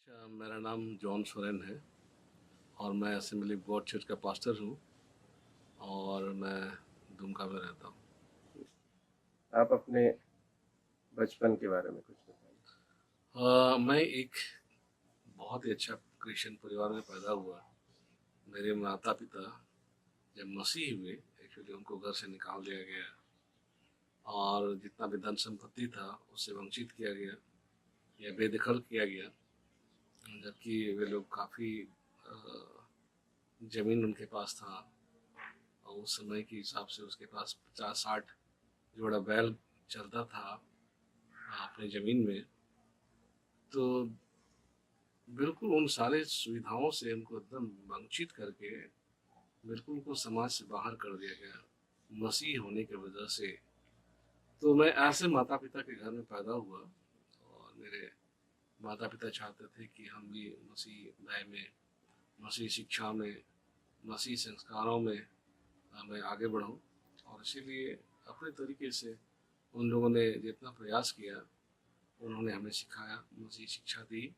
अच्छा, मेरा नाम जॉन सोरेन है और मैं असेंबली ऑफ गॉड चर्च का पास्टर हूँ और मैं दुमका में रहता हूँ। आप अपने बचपन के बारे में कुछ बताइए। मैं एक बहुत ही अच्छा क्रिश्चियन परिवार में पैदा हुआ। मेरे माता पिता जब मसीही हुए, एक्चुअली उनको घर से निकाल दिया गया और जितना भी धन संपत्ति था उससे वंचित किया गया या बेदखल किया गया। जबकि वे लोग काफ़ी ज़मीन उनके पास था और उस समय के हिसाब से उसके पास 50-60 जोड़ा बैल चलता था अपने ज़मीन में। तो बिल्कुल उन सारे सुविधाओं से उनको एकदम वंचित करके बिल्कुल उनको समाज से बाहर कर दिया गया मसीह होने की वजह से। तो मैं ऐसे माता पिता के घर में पैदा हुआ और मेरे माता पिता चाहते थे कि हम भी मसीह भय में, मसीह शिक्षा में, मसीह संस्कारों में मैं आगे बढ़ूं। और इसीलिए अपने तरीके से उन लोगों ने जितना प्रयास किया उन्होंने हमें सिखाया, मसीह शिक्षा दी।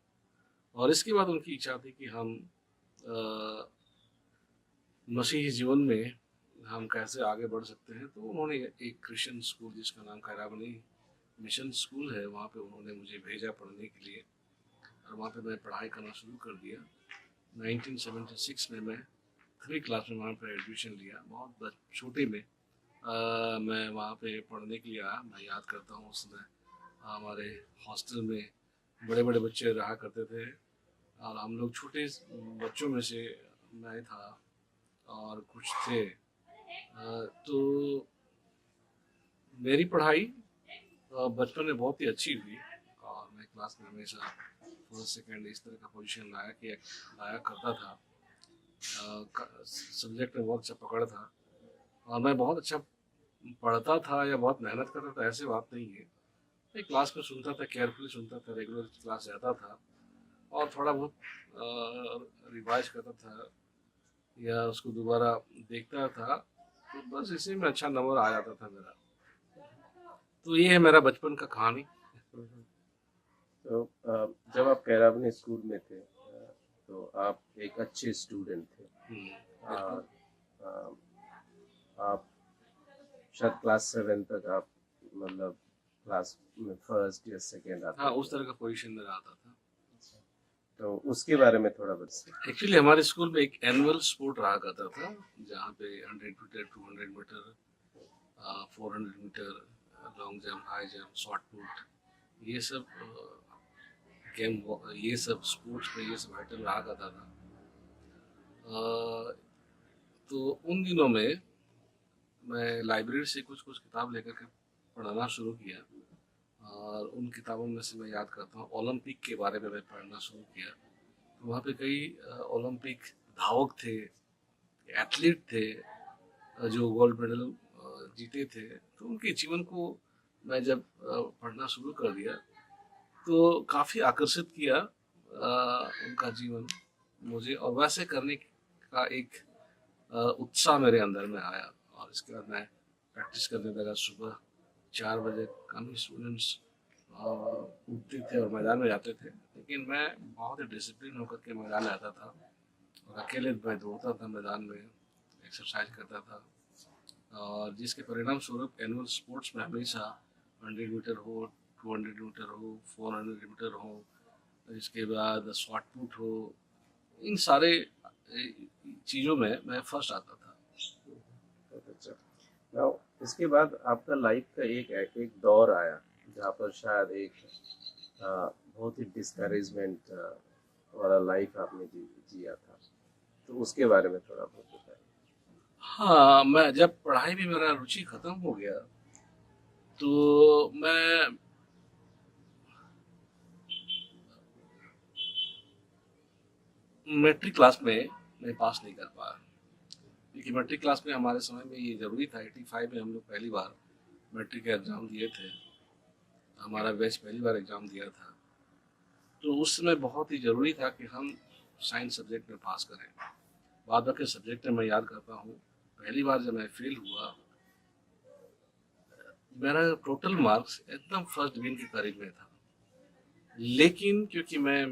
और इसके बाद उनकी इच्छा थी कि हम मसीही जीवन में हम कैसे आगे बढ़ सकते हैं। तो उन्होंने एक क्रिश्चियन स्कूल जिसका नाम खैराबनी मिशन स्कूल है, वहाँ पे उन्होंने मुझे भेजा पढ़ने के लिए और वहाँ पे मैं पढ़ाई करना शुरू कर दिया। 1976 में मैं 3 क्लास में वहाँ पर एडमिशन लिया। बहुत छोटे में मैं वहाँ पे पढ़ने के लिए आया। मैं याद करता हूँ उस समय हमारे हॉस्टल में बड़े बड़े बच्चे रहा करते थे और हम लोग छोटे बच्चों में से मैं था और कुछ थे। तो मेरी पढ़ाई बचपन में बहुत ही अच्छी हुई और मैं क्लास में हमेशा फर्स्ट सेकंड इस तरह का पोजीशन लाया करता था। सब्जेक्ट में बहुत अच्छा पकड़ था और मैं बहुत अच्छा पढ़ता था या बहुत मेहनत करता था, ऐसे बात नहीं है। मैं क्लास में सुनता था, केयरफुली सुनता था, रेगुलर क्लास जाता था और थोड़ा बहुत रिवाइज करता था या उसको दोबारा देखता था। तो बस इसी में अच्छा नंबर आ जाता था मेरा। तो ये है मेरा बचपन का कहानी। हम्म। तो जब आप कैराबनी स्कूल में थे तो आप एक अच्छे स्टूडेंट थे बिल्कुल। और अ, आप शायद क्लास 7 तक आप मतलब क्लास में फर्स्ट या सेकंड हाँ, आते उस थे। तरह का पोजीशन मेरा आता था। तो उसके बारे में थोड़ा बताइए। एक्चुअली हमारे स्कूल में एक एनुअल स्पोर्ट रहा करता था जहाँ पे 100 metre, 200 metre, 400 metre, long jump, high jump, short put, ये सब गेम, ये सब स्पोर्ट्स में ये सब आइटम रहा करता था। अ, तो उन दिनों में मैं लाइब्रेरी से कुछ कुछ किताब लेकर के पढ़ना शुरू किया और उन किताबों में से मैं याद करता हूँ ओलंपिक के बारे में मैं पढ़ना शुरू किया। तो वहाँ पे कई ओलंपिक धावक थे, एथलीट थे जो गोल्ड मेडल जीते थे। तो उनके जीवन को मैं जब पढ़ना शुरू कर दिया तो काफ़ी आकर्षित किया उनका जीवन मुझे, और वैसे करने का एक उत्साह मेरे अंदर में आया। और इसके बाद मैं प्रैक्टिस करने लगा। सुबह 4 बजे कम ही स्टूडेंट्स उठते थे और मैदान में जाते थे, लेकिन मैं बहुत ही डिसिप्लिन होकर के मैदान में आता था और अकेले मैं दौड़ता था मैदान में, एक्सरसाइज करता था। और जिसके परिणाम स्वरूप एनुअल स्पोर्ट्स में हमेशा 100 मीटर हो, 200 मीटर हो, 400 मीटर हो, इसके बाद शॉर्ट पुट हो, इन सारे चीज़ों में मैं फर्स्ट आता था। बहुत अच्छा। नाउ इसके बाद आपका लाइफ का एक एक दौर आया जहाँ पर शायद एक बहुत ही डिस्करेजमेंट वाला लाइफ आपने जिया था। तो उसके बारे में थोड़ा बहुत बताइए। हाँ, मैं जब पढ़ाई में मेरा रुचि खत्म हो गया तो मैं मैट्रिक क्लास में मैं पास नहीं कर पाया, क्योंकि मैट्रिक क्लास में हमारे समय में ये जरूरी था। 85 में हम लोग पहली बार मैट्रिक का एग्ज़ाम दिए थे, हमारा बैच पहली बार एग्ज़ाम दिया था। तो उस समय बहुत ही ज़रूरी था कि हम साइंस सब्जेक्ट में पास करें। बाद बाकी सब्जेक्ट में मैं याद करता हूँ पहली बार जब मैं फेल हुआ, मेरा टोटल मार्क्स एकदम फर्स्ट डिवीजन के करीब में था। लेकिन क्योंकि मैं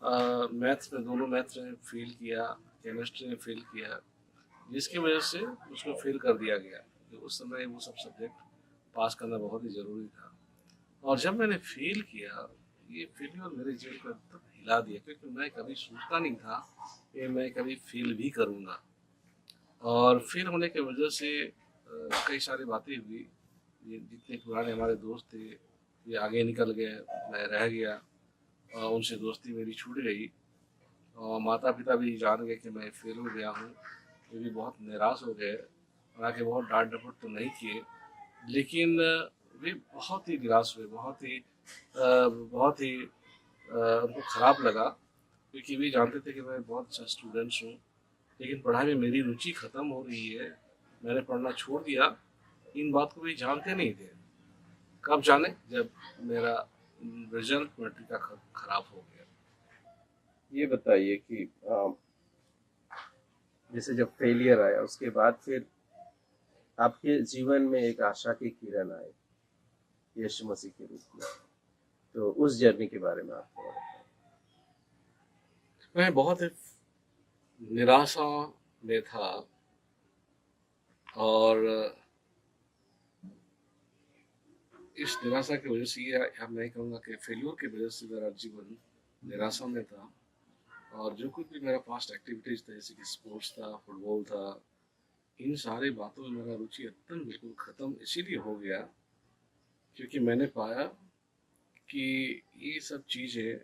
मैथ्स में, दोनों मैथ्स में फेल किया, केमिस्ट्री में फेल किया, जिसकी वजह से उसको फेल कर दिया गया। तो उस समय वो सब सब्जेक्ट पास करना बहुत ही ज़रूरी था। और जब मैंने फेल किया, ये फेलियर मेरे जीवन को एकदम हिला दिया, क्योंकि मैं कभी सोचता नहीं था कि मैं कभी फेल भी करूँगा। और फेल होने की वजह से कई सारी बातें हुई। ये जितने पुराने हमारे दोस्त थे, ये आगे निकल गए, मैं रह गया, और उनसे दोस्ती मेरी छूट गई। और माता पिता भी जान गए कि मैं फेल हो गया हूँ, वे भी बहुत निराश हो गए। हालांकि बहुत डांट डपट तो नहीं किए, लेकिन वे बहुत ही निराश हुए, बहुत ही उनको खराब लगा, क्योंकि वे जानते थे कि मैं बहुत अच्छा स्टूडेंट्स हूँ, लेकिन पढ़ाई में मेरी रुचि खत्म हो रही है, मैंने पढ़ना छोड़ दिया। इन बात को वे जानते नहीं थे। कब जाने, जब मेरा रिजल्ट मैट्रिक का खराब हो गया। ये बताइए कि जैसे जब फेलियर आया उसके बाद फिर आपके जीवन में एक आशा की किरण आई यीशु मसीह के रूप में, तो उस जर्नी के बारे में आप थोड़ा बताएं। मैं बहुत निराशा में था, और इस निराशा की वजह से, ये हम नहीं कहूँगा कि फेल्योर की वजह से मेरा जीवन निराशा में था। और जो कुछ भी मेरा पास्ट एक्टिविटीज था, जैसे कि स्पोर्ट्स था, फुटबॉल था, इन सारी बातों में मेरा रुचि एकदम बिल्कुल ख़त्म इसीलिए हो गया, क्योंकि मैंने पाया कि ये सब चीज़ें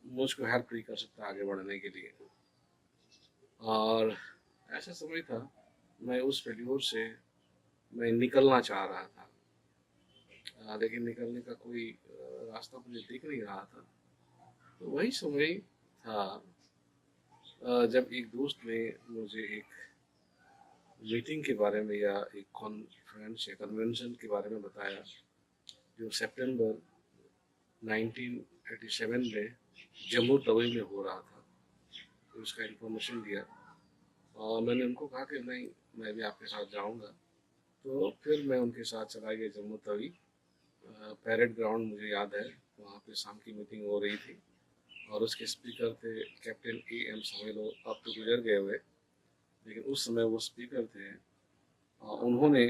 मुझको हेल्प नहीं कर सकता आगे बढ़ने के लिए। और ऐसा समय था, मैं उस फेल्योर से मैं निकलना चाह रहा था, लेकिन निकलने का कोई रास्ता मुझे दिख नहीं रहा था। तो वही समय था जब एक दोस्त ने मुझे एक मीटिंग के बारे में, या एक कॉन्फ्रेंस या कन्वेंशन के बारे में बताया, जो सितंबर 1987 में जम्मू तवी में हो रहा था। तो उसका इन्फॉर्मेशन दिया, और मैंने उनको कहा कि नहीं, मैं भी आपके साथ जाऊंगा। तो फिर मैं उनके साथ चला गया जम्मू तवी। पैरेड ग्राउंड मुझे याद है, वहाँ पे शाम की मीटिंग हो रही थी, और उसके स्पीकर थे कैप्टन AM समेलो। अब तो गुजर गए हुए, लेकिन उस समय वो स्पीकर थे। उन्होंने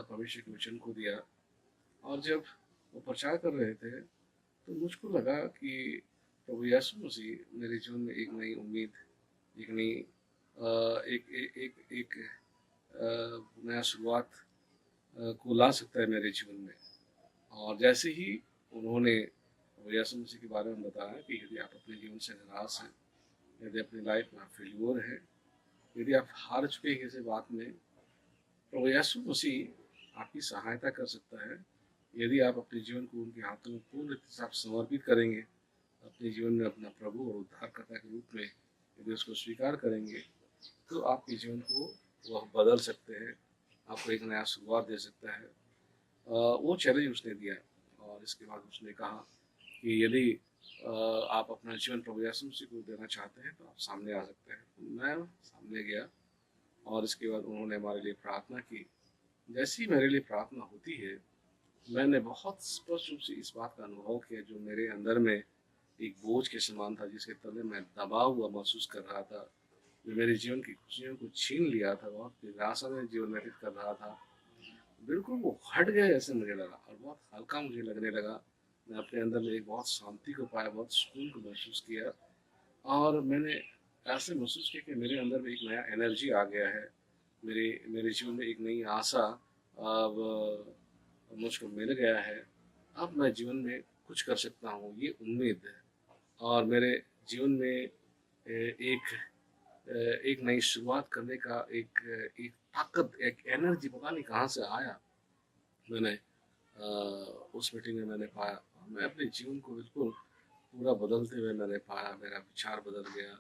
भविष्य के वचन को दिया, और जब वो प्रचार कर रहे थे, तो मुझको लगा कि प्रभु यीशु मसीह मेरे जीवन में एक नई उम्मीद, एक नई एक एक एक, एक नया शुरुआत को ला सकता है मेरे जीवन में। और जैसे ही उन्होंने प्रभु यीशु मसीह के बारे में बताया कि यदि आप अपने जीवन से निराश हैं, यदि अपनी लाइफ में आप फेल्योर है, यदि आप हार चुके हैं किसी बात में, प्रभु यीशु मसीह आपकी सहायता कर सकता है। यदि आप अपने जीवन को उनके हाथों में पूर्ण रीति से आप समर्पित करेंगे, अपने जीवन में अपना प्रभु और उद्धारकर्ता के रूप में यदि उसको स्वीकार करेंगे, तो आपके जीवन को वह बदल सकते हैं, आपको एक नया शुरुआत दे सकता है। वो चैलेंज उसने दिया, और इसके बाद उसने कहा कि यदि आप अपना जीवन प्रभु यीशु मसीह को देना चाहते हैं, तो आप सामने आ सकते हैं। मैं सामने गया, और इसके बाद उन्होंने हमारे लिए प्रार्थना की। जैसी मेरे लिए प्रार्थना होती है, मैंने बहुत स्पष्ट रूप से इस बात का अनुभव किया, जो मेरे अंदर में एक बोझ के समान था, जिसके तले मैं दबा हुआ महसूस कर रहा था, जो मेरे जीवन की खुशियों को छीन लिया था, बहुत निराशा में जीवन व्यतीत कर रहा था। बिल्कुल वो हट गया जैसे मुझे लगा, और बहुत हल्का मुझे लगने लगा। मैं अपने अंदर में एक बहुत शांति को पाया, बहुत सुकून को महसूस किया, और मैंने ऐसे महसूस किया कि मेरे अंदर में एक नया एनर्जी आ गया है। मेरे मेरे जीवन में एक नई आशा अब मुझको मिल गया है। अब मैं जीवन में कुछ कर सकता हूँ, ये उम्मीद है। और मेरे जीवन में एक नई शुरुआत करने का एक ताकत, एक एनर्जी पता नहीं कहाँ से आया, मैंने उस मीटिंग में मैंने पाया। मैं अपने जीवन को बिल्कुल पूरा बदलते हुए मैंने पाया। मेरा विचार बदल गया,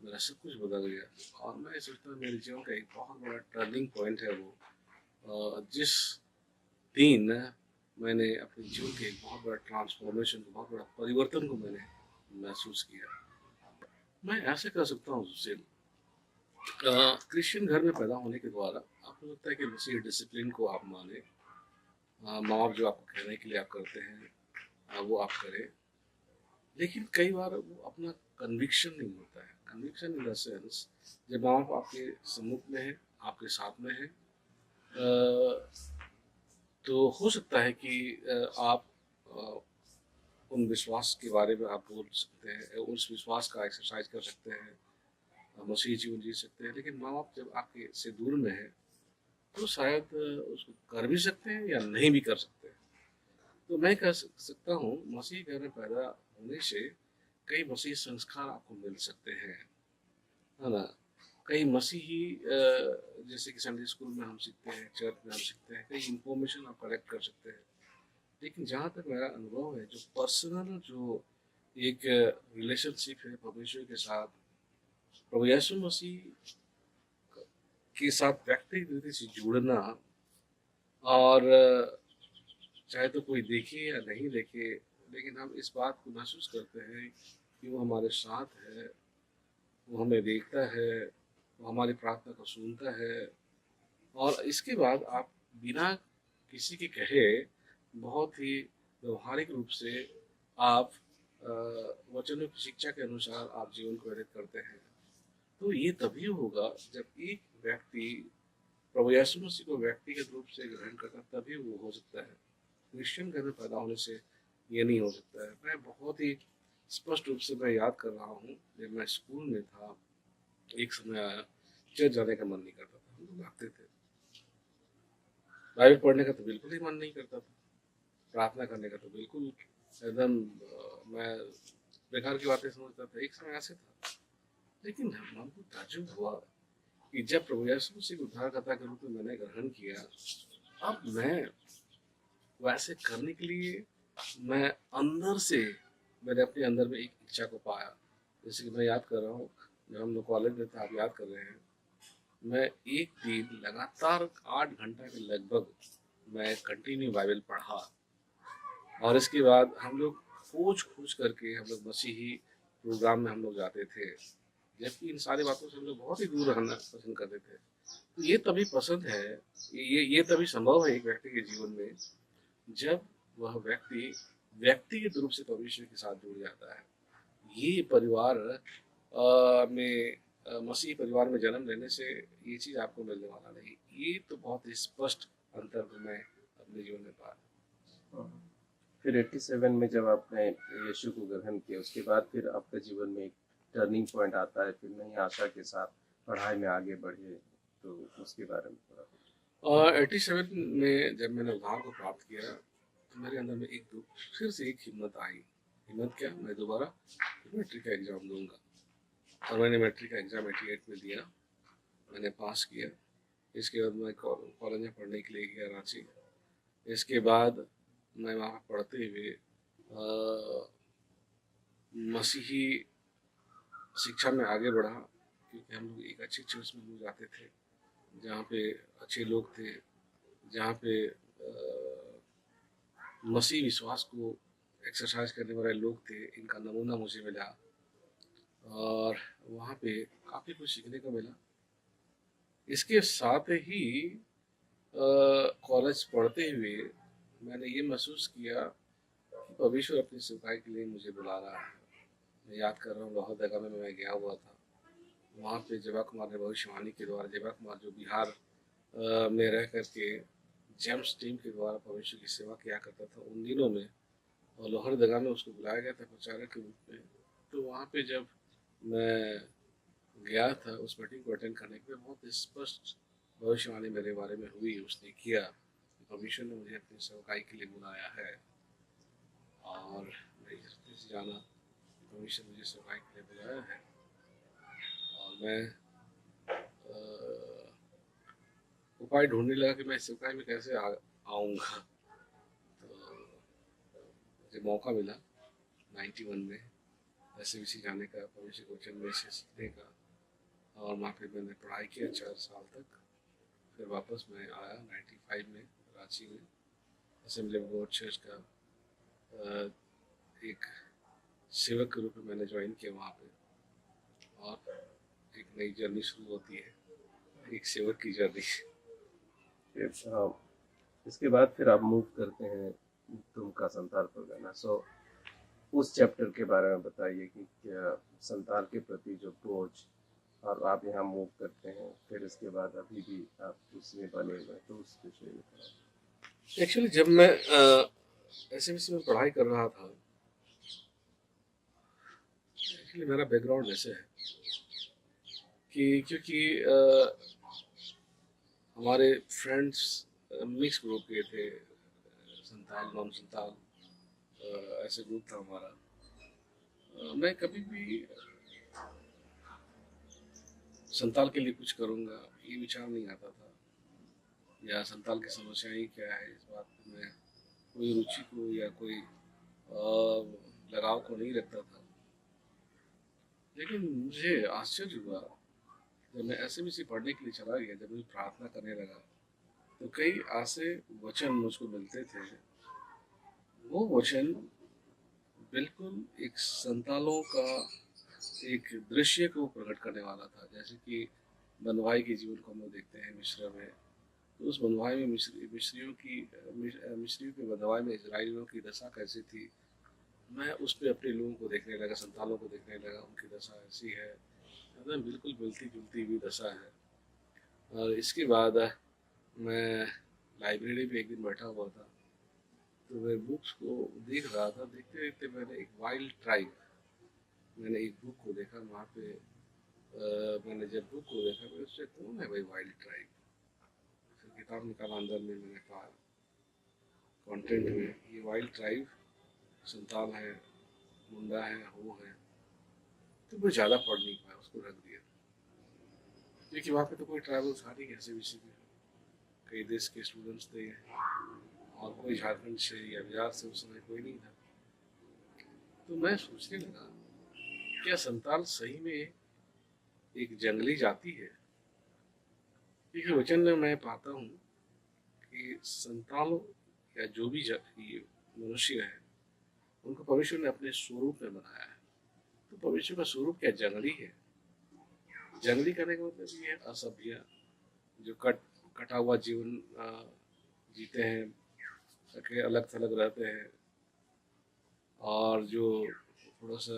मेरा सब कुछ बदल गया, और मैं सोचता हूँ मेरे जीवन का एक बहुत बड़ा टर्निंग पॉइंट है वो, जिस दिन मैंने अपने जीवन के एक बहुत बड़ा ट्रांसफॉर्मेशन को, बहुत बड़ा परिवर्तन को मैंने महसूस किया। मैं ऐसे कर सकता हूँ सुशील, क्रिश्चियन घर में पैदा होने के द्वारा आपको लगता है कि मसीह डिसिप्लिन को आप माने, माँ बाप जो आपको कहने के लिए आप करते हैं वो आप करें, लेकिन कई बार वो अपना कन्विक्शन नहीं होता है। कन्विक्शन इन द सेंस, जब माँ बाप आपके सम्मुख में है, आपके साथ में है, तो हो सकता है कि आप अ, उन विश्वास के बारे में आप बोल सकते हैं, उस विश्वास का एक्सरसाइज कर सकते हैं, मसीही जीवन जी सकते हैं। लेकिन माँ बाप जब आपके से दूर में है, तो शायद उसको कर भी सकते हैं या नहीं भी कर सकते हैं। तो मैं कह सकता हूँ, मसीही घर में पैदा होने से कई मसीही संस्कार आपको मिल सकते हैं, है ना। कई मसीही जैसे कि संडे स्कूल में हम सीखते हैं, चर्च में हम सीखते हैं, कई इंफॉर्मेशन आप कलेक्ट कर सकते हैं। लेकिन जहाँ तक मेरा अनुभव है, जो पर्सनल जो एक रिलेशनशिप है परमेश्वर के साथ, प्रभु यीशु मसीह के साथ व्यक्तिगत रीति से जुड़ना, और चाहे तो कोई देखे या नहीं देखे, लेकिन हम इस बात को महसूस करते हैं कि वो हमारे साथ है, वो हमें देखता है, वो हमारी प्रार्थना को सुनता है। और इसके बाद आप बिना किसी के कहे बहुत ही व्यवहारिक रूप से आप वचनों की शिक्षा के अनुसार आप जीवन को व्यतीत करते हैं। तो ये तभी होगा जब एक व्यक्ति प्रभु यीशु मसीह को व्यक्तिगत रूप से ग्रहण करता, तभी वो हो सकता है। क्रिश्चियन घर में पैदा होने से ये नहीं हो सकता है। मैं बहुत ही स्पष्ट रूप से मैं याद कर रहा हूँ, जब मैं स्कूल में था, एक समय आया, चर्च जाने का मन नहीं करता था। हम लोग आते थे, बाइबल पढ़ने का तो बिल्कुल ही मन नहीं करता था, प्रार्थना करने का तो बिल्कुल एकदम मैं बेकार की बातें समझता था। एक समय ऐसे था। लेकिन हमको ताज्जुब हुआ कि जब प्रभु यीशु मसीह को उद्धारकर्ता के रूप में मैंने ग्रहण किया, अब मैं वैसे करने के लिए, मैं अंदर से, मैंने अपने अंदर में एक इच्छा को पाया। जैसे कि मैं याद कर रहा हूँ, जब हम लोग कॉलेज में थे, आप याद कर रहे हैं, मैं एक दिन लगातार 8 घंटा के लगभग मैं कंटिन्यू बाइबल पढ़ा। और इसके बाद हम लोग खोज खोज करके हम लोग मसीही प्रोग्राम में हम लोग जाते थे, जबकि इन सारी बातों से हम लोग बहुत ही दूर रहना पसंद करते थे। तो ये तभी पसंद है, ये तभी संभव है एक व्यक्ति के जीवन में, जब वह व्यक्ति व्यक्तिगत रूप से परमेश्वर के साथ जुड़ जाता है। ये परिवार में मसीही परिवार में जन्म लेने से ये चीज़ आपको मिलने वाला नहीं। ये तो बहुत ही स्पष्ट अंतर मैं अपने जीवन में पाया। फिर 87 में जब आपने यीशु को ग्रहण किया, उसके बाद फिर आपके जीवन में एक टर्निंग पॉइंट आता है, फिर नई आशा के साथ पढ़ाई में आगे बढ़े, तो उसके बारे में थोड़ा। और 87 में जब मैंने उद्धार को प्राप्त किया, तो मेरे अंदर में एक फिर से एक हिम्मत आई। हिम्मत क्या, मैं दोबारा मैट्रिक का एग्ज़ाम दूंगा। और मैंने मैट्रिक का एग्ज़ाम 88 में दिया, मैंने पास किया। इसके बाद मैं कॉलेज में पढ़ने के लिए गया रांची। इसके बाद मैं वहाँ पढ़ते हुए मसीही शिक्षा में आगे बढ़ा, क्योंकि हम लोग एक अच्छे चर्च में लोग जाते थे, जहाँ पे अच्छे लोग थे, जहाँ पे मसीह विश्वास को एक्सरसाइज करने वाले लोग थे। इनका नमूना मुझे मिला, और वहाँ पे काफ़ी कुछ सीखने को मिला। इसके साथ ही कॉलेज पढ़ते हुए मैंने ये महसूस किया कि परमेश्वर अपनी सेवकाई के लिए मुझे बुला रहा है। मैं याद कर रहा हूँ, लोहरदगा में मैं गया हुआ था। वहाँ पे जबा कुमार ने भविष्यवाणी के द्वारा, जबा कुमार जो बिहार में रह करके जेम्स टीम के द्वारा परमेश्वर की सेवा किया करता था उन दिनों में, और लोहरदगा में उसको बुलाया गया था प्रचारक के रूप में। तो वहाँ पे जब मैं गया था उस मीटिंग को अटेंड करने के लिए, बहुत स्पष्ट भविष्यवाणी मेरे बारे में हुई। उसने किया, परमेश्वर ने मुझे अपनी सेवकाई के लिए बुलाया है, और मैं इस रास्ते से जाना, परमेश्वर मुझे सेवकाई के लिए बुलाया है। और मैं उपाय ढूंढने लगा कि मैं सेवकाई में कैसे आऊँगा। तो मुझे मौका मिला 91 में SBC जाने का, परमेश्वर के वचन में से सीखने का, और वहाँ पे मैंने पढ़ाई किया 4 साल तक। फिर वापस मैं आया 95 में रांची में, असेंबली ऑफ गॉड चर्च का एक सेवक के रूप में मैंने ज्वाइन किया वहाँ पे। और एक नई जर्नी शुरू होती है, एक सेवक की जर्नी। इसके बाद फिर आप मूव करते हैं दुमका संथाल परगना। सो उस चैप्टर के बारे में बताइए कि क्या संताल के प्रति जो बोझ, और आप यहाँ मूव करते हैं, फिर इसके बाद अभी भी आप उसमें बने हुए हैं, तो उस विषय में थोड़ा। एक्चुअली जब मैं एसएमसी में पढ़ाई कर रहा था, एक्चुअली मेरा बैकग्राउंड ऐसे है कि क्योंकि हमारे फ्रेंड्स मिक्स ग्रुप के थे, संताल नॉन संताल, ऐसे ग्रुप था हमारा। मैं कभी भी संताल के लिए कुछ करूँगा ये विचार नहीं आता था, या संताल की समस्याएं क्या है इस बात में कोई रुचि को या कोई लगाव को नहीं रखता था। लेकिन मुझे आश्चर्य हुआ जब मैं एसएमसी पढ़ने के लिए चला गया, जब मैं प्रार्थना करने लगा तो कई ऐसे वचन मुझको मिलते थे। वो वचन बिल्कुल एक संतालों का एक दृश्य को प्रकट करने वाला था। जैसे कि बनवाई के जीवन को हम लोग देखते हैं मिस्र में, तो उस बनवाई में मिस्रियों के बनवाई में इजराइलियों की दशा कैसी थी, मैं उस पर अपने लोगों को देखने लगा, संतालों को देखने लगा, उनकी दशा ऐसी है, मतलब बिल्कुल मिलती जुलती हुई दशा है। और इसके बाद मैं लाइब्रेरी में एक दिन बैठा हुआ था, तो मैं बुक्स को देख रहा था। देखते देखते मैंने एक वाइल्ड ट्राइब, मैंने एक बुक को देखा वहाँ पे। मैंने जब बुक को देखा मैं उससे कौन है भाई वाइल्ड ट्राइब, फिर किताब निकाला, अंदर में मैंने कहा कंटेंट में ये वाइल्ड ट्राइब संताल है, मुंडा है, हो है। तो मैं ज़्यादा पढ़ नहीं पाया, उसको रख दिया, क्योंकि वहाँ पे तो कोई ट्रैवल था नहीं ऐसे विषय में। कई देश के स्टूडेंट्स थे और कोई झारखंड से या बिहार से उस समय कोई नहीं था। तो मैं सोचने लगा क्या संताल सही में एक जंगली जाति है? क्योंकि वचन में मैं पाता हूँ कि संताल या जो भी ये मनुष्य है उनको परमेश्वर ने अपने स्वरूप में बनाया है। तो परमेश्वर का स्वरूप क्या जंगली है? जंगली करने का मतलब ये है असभ्य, जो कटा हुआ जीवन जीते हैं, सके अलग थलग रहते हैं, और जो थोड़ा सा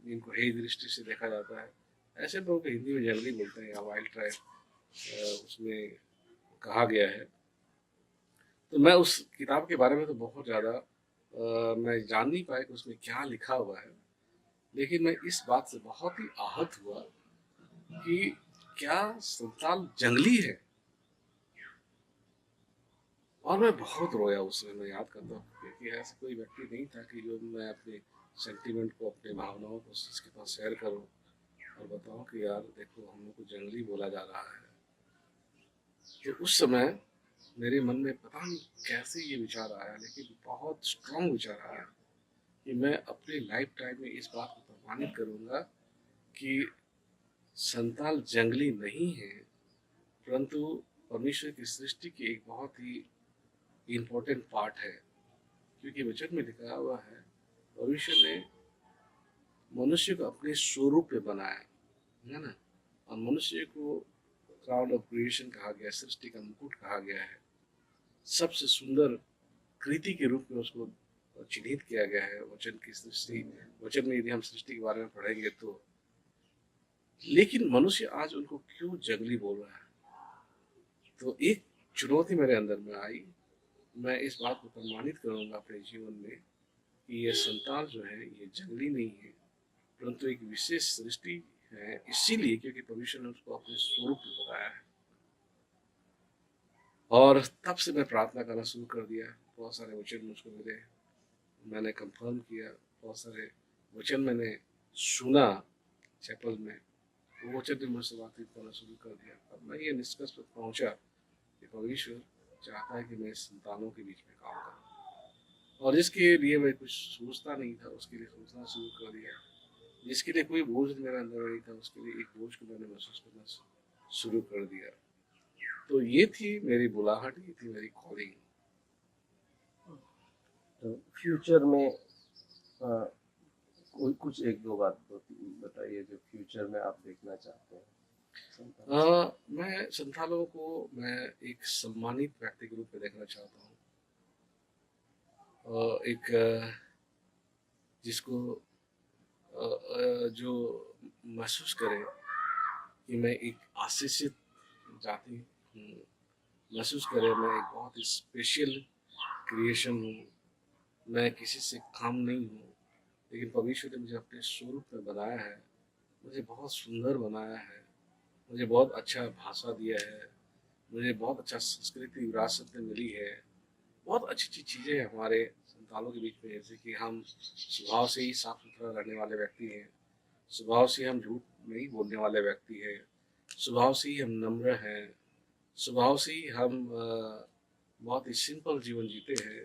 इनको हे दृष्टि से देखा जाता है, ऐसे लोग हिंदी में जंगली बोलते हैं या वाइल्ड ट्राइब उसमें कहा गया है। तो मैं उस किताब के बारे में तो बहुत ज़्यादा मैं जान नहीं पाया कि उसमें क्या लिखा हुआ है, लेकिन मैं इस बात से बहुत ही आहत हुआ कि क्या संताल जंगली है। और मैं बहुत रोया उस समय, मैं याद करता हूँ, क्योंकि ऐसा कोई व्यक्ति नहीं था कि जो मैं अपने सेंटीमेंट को, अपने भावनाओं को उसके पास शेयर करूँ और बताऊँ कि यार देखो हम लोग को जंगली बोला जा रहा है। तो उस समय मेरे मन में पता नहीं कैसे ये विचार आया, लेकिन बहुत स्ट्रांग विचार आया कि मैं अपने लाइफ टाइम में इस बात को प्रमाणित करूँगा कि संताल जंगली नहीं है, परंतु परमेश्वर की सृष्टि की एक बहुत ही इम्पोर्टेंट पार्ट है। क्योंकि वचन में लिखा हुआ है परमेश्वर ने मनुष्य को अपने स्वरूप पे बनाया है ना, और मनुष्य को क्राउन ऑफ क्रिएशन कहा गया, सृष्टि का मुकुट कहा गया है, सबसे सुंदर कृति के रूप में उसको चिन्हित किया गया है वचन की सृष्टि। वचन में यदि हम सृष्टि के बारे में पढ़ेंगे तो, लेकिन मनुष्य आज उनको क्यों जंगली बोल रहा है? तो एक चुनौती मेरे अंदर में आई, मैं इस बात को प्रमाणित करूंगा अपने जीवन में कि ये संताल जो है ये जंगली नहीं है, परंतु एक विशेष सृष्टि है, इसीलिए क्योंकि परमेश्वर ने उसको अपने स्वरूप में बनाया है। और तब से मैं प्रार्थना करना शुरू कर दिया। बहुत सारे वचन मुझको मिले, मैंने कंफर्म किया, बहुत सारे वचन मैंने सुना चैपल में, वो वचन ने मुझसे बातचीत करना शुरू कर दिया। अब मैं ये निष्कर्ष पर पहुंचा कि परमेश्वर चाहता है कि मैं संतानों के बीच में काम करूं, और जिसके लिए मैं कुछ सोचता नहीं था उसके लिए सोचना शुरू कर दिया, जिसके लिए कोई बोझ मेरे अंदर नहीं था उसके लिए एक बोझ को मैंने महसूस करना शुरू कर दिया। तो ये थी मेरी बुलाहट, ये थी मेरी कॉलिंग। तो फ्यूचर में कोई कुछ एक दो बात बताइए जो फ्यूचर में आप देखना चाहते हैं। मैं संथालों को मैं एक सम्मानित व्यक्ति के रूप में देखना चाहता हूँ, एक जिसको जो महसूस करे कि मैं एक आशीषित जाति हूँ, महसूस करे मैं एक बहुत ही स्पेशल क्रिएशन हूँ, मैं किसी से कम नहीं हूँ, लेकिन परमेश्वर ने मुझे अपने स्वरूप में बनाया है, मुझे बहुत सुंदर बनाया है, मुझे बहुत अच्छा भाषा दिया है, मुझे बहुत अच्छा संस्कृति विरासत में मिली है, बहुत अच्छी अच्छी चीज़ें हैं हमारे संतानों के बीच में, जैसे कि हम स्वभाव से ही साफ सुथरा रहने वाले व्यक्ति हैं, स्वभाव से हम झूठ नहीं बोलने वाले व्यक्ति हैं, स्वभाव से ही हम नम्र हैं, स्वभाव से ही हम बहुत ही सिंपल जीवन जीते हैं।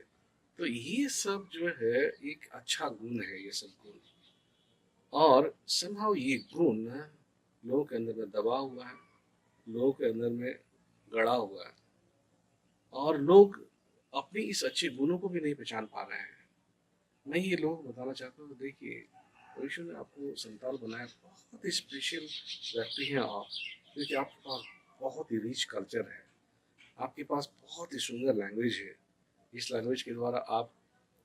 तो ये सब जो है एक अच्छा गुण है, ये सब गुण, और समहाउ ये गुण लोगों के अंदर में दबा हुआ है, लोगों के अंदर में गड़ा हुआ है, और लोग अपनी इस अच्छे गुणों को भी नहीं पहचान पा रहे हैं। मैं ये लोगों को बताना चाहता हूँ, देखिए परमेश्वर ने आपको संतान बनाया, बहुत ही स्पेशल व्यक्ति हैं आप, क्योंकि आपके पास बहुत ही रिच कल्चर है, आपके पास बहुत ही सुंदर लैंग्वेज है। इस लैंग्वेज के द्वारा आप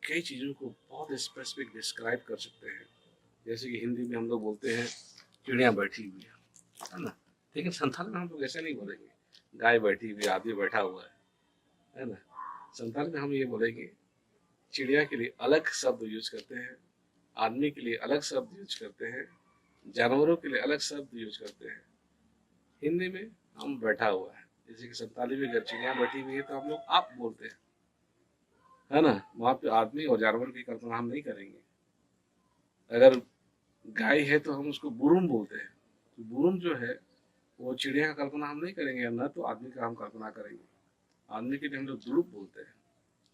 कई चीज़ों को बहुत स्पेसिफिक डिस्क्राइब कर सकते हैं। जैसे कि हिंदी में हम लोग बोलते हैं चिड़िया बैठी हुई है ना, लेकिन संथाली में हम लोग ऐसे नहीं बोलेंगे गाय बैठी हुई, आदमी बैठा हुआ है ना। संथाली में हम ये बोलेंगे, चिड़िया के लिए अलग शब्द यूज करते हैं, आदमी के लिए अलग शब्द यूज करते हैं, जानवरों के लिए अलग शब्द यूज करते हैं। हिंदी में हम बैठा हुआ है, जैसे कि संताली में अगर चिड़िया बैठी हुई है तो हम लोग आप बोलते हैं, है ना। वहाँ पे आदमी और जानवर की कल्पना हम नहीं करेंगे। अगर गाय है तो हम उसको बुरुम बोलते हैं, तो बुरुम जो है वो चिड़िया का कल्पना हम नहीं करेंगे, ना तो आदमी का हम कल्पना करेंगे। आदमी के लिए हम लोग दुड़ुप बोलते हैं,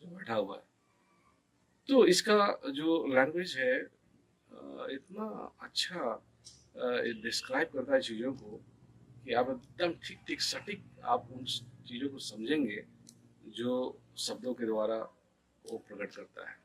जो बैठा हुआ है। तो इसका जो लैंग्वेज है इतना अच्छा डिस्क्राइब करता है चीज़ों को कि आप एकदम ठीक ठीक सटीक आप उन चीज़ों को समझेंगे जो शब्दों के द्वारा वो प्रकट करता है।